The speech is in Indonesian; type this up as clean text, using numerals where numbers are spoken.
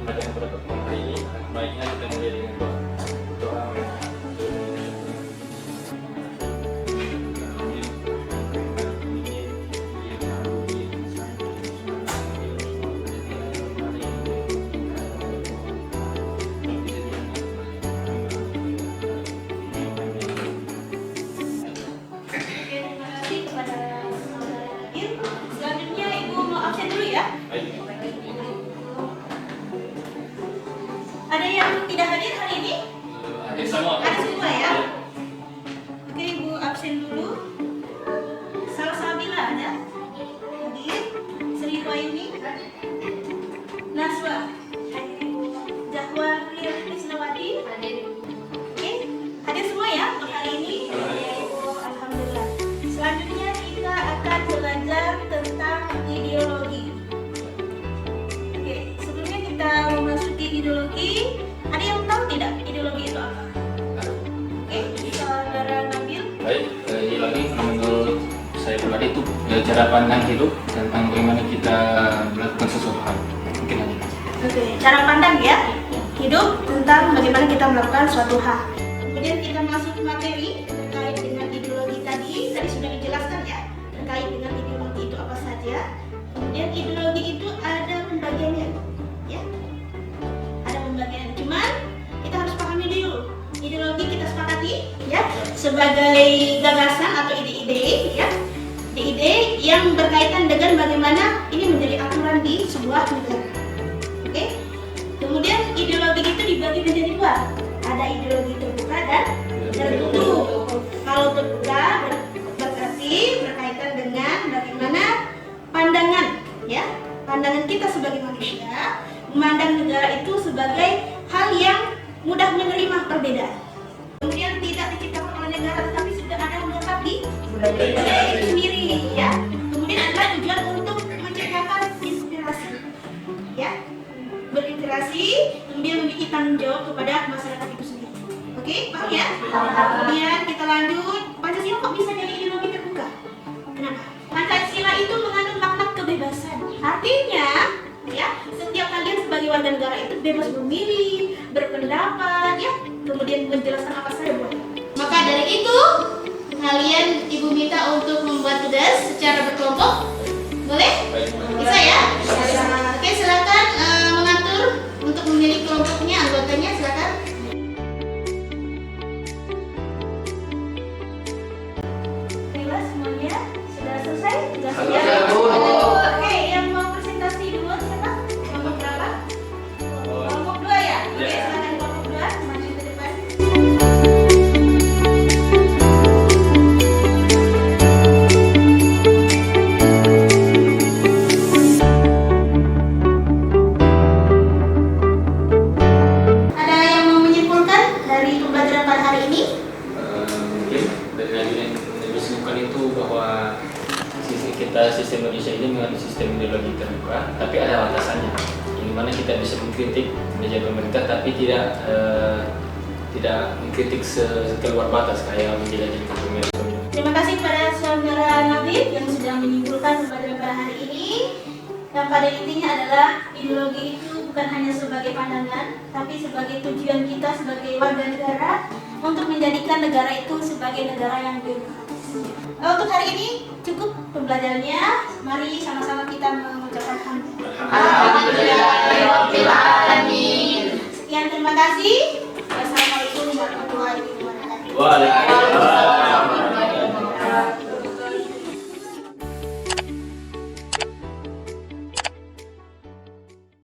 pembelajaran pada pertemuan hari ini, baiknya kita mulai dengan doa. Doa. Selanjutnya Ibu mau absen dulu ya. Ada yang tidak hadir hari ini? Hadir semua. Ada semua ya. Oke, Ibu absen dulu. Salsabila ada? Hadir. Sri Wahyuni. Naswa. Jahwa Isnawati. Oke, hadir semua ya untuk hari ini. Alhamdulillah. Selanjutnya kita akan belajar tentang ideologi. Oke, sebelumnya kita memasuki ideologi, ada yang tahu tidak ideologi itu apa? Oke, saudara Nabil. Baik, ideologi menurut saya pribadi itu cara pandang hidup tentang bagaimana kita melakukan sesuatu hal. Mungkin hanya itu. Oke, cara pandang ya hidup tentang bagaimana kita melakukan suatu hal. Kemudian kita masuk materi terkait dengan ideologi tadi sudah dijelaskan ya terkait dengan ideologi itu apa saja. Kemudian ideologi itu ada pembagiannya, ya. Ada pembagiannya. Cuman kita harus pahami dulu ideologi kita sepakati ya sebagai gagasan atau ide-ide ya. Ide-ide yang berkaitan dengan bagaimana ini menjadi aturan di sebuah negara. Oke. Kemudian ideologi itu dibagi menjadi dua. Ada ideologi terbuka dan tertutup. Kalau terbuka berarti berkaitan dengan bagaimana pandangan ya, pandangan kita sebagai manusia memandang negara itu sebagai hal yang mudah menerima perbedaan. Kemudian tidak diciptakan oleh negara tetapi sudah ada menetap di negara itu sendiri ya. Kemudian adalah tujuan untuk menciptakan inspirasi ya, berinspirasi, kemudian memiliki tanggung jawab kepada masyarakat itu sendiri. Oke, paham ya? Kemudian kita lanjut, Pancasila kok bisa jadi ideologi terbuka? Kenapa? Pancasila itu mengandung makna kebebasan. Artinya, ya, setiap kalian sebagai warga negara itu bebas memilih, berpendapat, ya, kemudian menjelaskan apa saja boleh. Maka dari itu, kalian Ibu minta untuk membuat tugas secara berkelompok. Boleh? Bisa ya? Oke, silakan mengatur untuk memilih kelompoknya, anggotanya silakan. Baiklah, semuanya sudah selesai? Sudah. Oke, yang mau presentasi dulu siapa? Kelompok berapa? Kelompok 2 ya? Oke, silakan kelompok 2 maju ke depan. Ada yang mau menyimpulkan dari pembelajaran pada hari ini? Mungkin dari yang disimpulkan itu bahwa sistem Indonesia ini mengandung sistem ideologi terbuka, tapi ada batasannya. Di mana kita bisa mengkritik kerja pemerintah, tapi tidak mengkritik keluar batas kayak menjelajah pemilu. Terima kasih kepada saudara Nabil yang sudah menyimpulkan pembelajaran pada hari ini. Yang pada intinya adalah ideologi itu bukan hanya sebagai pandangan, tapi sebagai tujuan kita sebagai warga negara untuk menjadikan negara itu sebagai negara yang demokratis. Untuk hari ini cukup pembelajarannya. Mari sama-sama kita mengucapkan alhamdulillah.